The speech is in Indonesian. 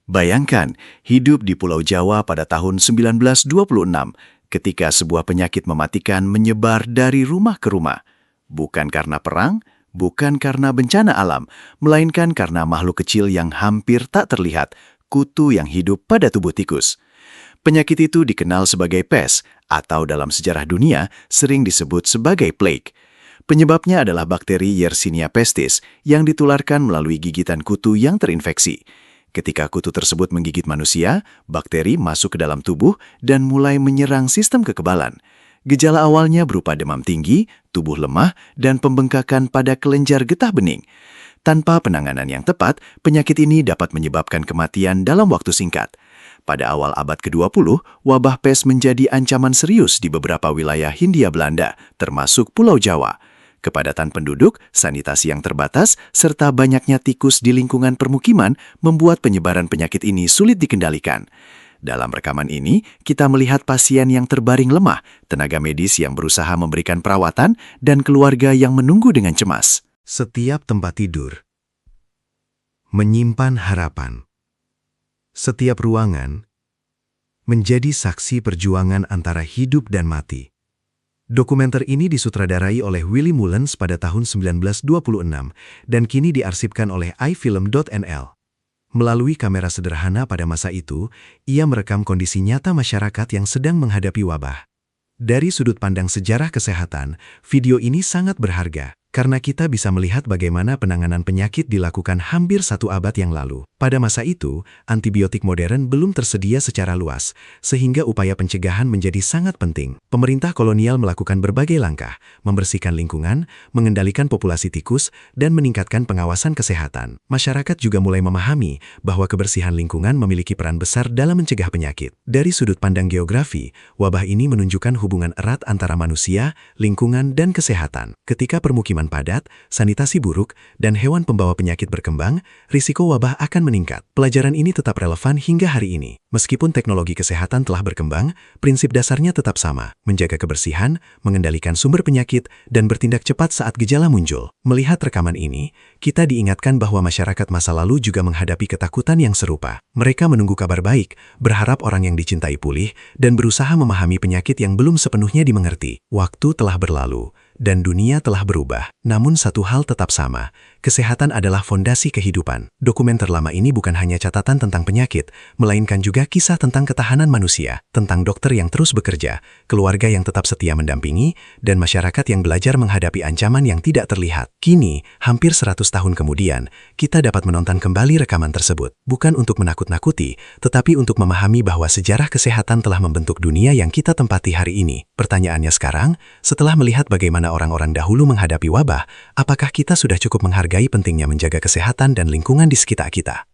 Bayangkan, hidup di Pulau Jawa pada tahun 1926 ketika sebuah penyakit mematikan menyebar dari rumah ke rumah. Bukan karena perang, bukan karena bencana alam, melainkan karena makhluk kecil yang hampir tak terlihat, kutu yang hidup pada tubuh tikus. Penyakit itu dikenal sebagai pes, atau dalam sejarah dunia sering disebut sebagai plague. Penyebabnya adalah bakteri Yersinia pestis yang ditularkan melalui gigitan kutu yang terinfeksi. Ketika kutu tersebut menggigit manusia, bakteri masuk ke dalam tubuh dan mulai menyerang sistem kekebalan. Gejala awalnya berupa demam tinggi, tubuh lemah, dan pembengkakan pada kelenjar getah bening. Tanpa penanganan yang tepat, penyakit ini dapat menyebabkan kematian dalam waktu singkat. Pada awal abad ke-20, wabah pes menjadi ancaman serius di beberapa wilayah Hindia Belanda, termasuk Pulau Jawa. Kepadatan penduduk, sanitasi yang terbatas, serta banyaknya tikus di lingkungan permukiman membuat penyebaran penyakit ini sulit dikendalikan. Dalam rekaman ini, kita melihat pasien yang terbaring lemah, tenaga medis yang berusaha memberikan perawatan, dan keluarga yang menunggu dengan cemas. Setiap tempat tidur menyimpan harapan. Setiap ruangan menjadi saksi perjuangan antara hidup dan mati. Dokumenter ini disutradarai oleh Willy Mullens pada tahun 1926 dan kini diarsipkan oleh iFilm.nl. Melalui kamera sederhana pada masa itu, ia merekam kondisi nyata masyarakat yang sedang menghadapi wabah. Dari sudut pandang sejarah kesehatan, video ini sangat berharga karena kita bisa melihat bagaimana penanganan penyakit dilakukan hampir 1 abad yang lalu. Pada masa itu, antibiotik modern belum tersedia secara luas, sehingga upaya pencegahan menjadi sangat penting. Pemerintah kolonial melakukan berbagai langkah, membersihkan lingkungan, mengendalikan populasi tikus, dan meningkatkan pengawasan kesehatan. Masyarakat juga mulai memahami bahwa kebersihan lingkungan memiliki peran besar dalam mencegah penyakit. Dari sudut pandang geografi, wabah ini menunjukkan hubungan erat antara manusia, lingkungan, dan kesehatan. Ketika permukiman padat, sanitasi buruk, dan hewan pembawa penyakit berkembang, risiko wabah akan meningkat. Pelajaran ini tetap relevan hingga hari ini. Meskipun teknologi kesehatan telah berkembang, prinsip dasarnya tetap sama, menjaga kebersihan, mengendalikan sumber penyakit, dan bertindak cepat saat gejala muncul. Melihat rekaman ini, kita diingatkan bahwa masyarakat masa lalu juga menghadapi ketakutan yang serupa. Mereka menunggu kabar baik, berharap orang yang dicintai pulih, dan berusaha memahami penyakit yang belum sepenuhnya dimengerti. Waktu telah berlalu, dan dunia telah berubah. Namun satu hal tetap sama, kesehatan adalah fondasi kehidupan. Dokumenter lama ini bukan hanya catatan tentang penyakit, melainkan juga kisah tentang ketahanan manusia, tentang dokter yang terus bekerja, keluarga yang tetap setia mendampingi, dan masyarakat yang belajar menghadapi ancaman yang tidak terlihat. Kini, hampir 100 tahun kemudian, kita dapat menonton kembali rekaman tersebut. Bukan untuk menakut-nakuti, tetapi untuk memahami bahwa sejarah kesehatan telah membentuk dunia yang kita tempati hari ini. Pertanyaannya sekarang, setelah melihat bagaimana orang-orang dahulu menghadapi wabah, apakah kita sudah cukup menghargai pentingnya menjaga kesehatan dan lingkungan di sekitar kita?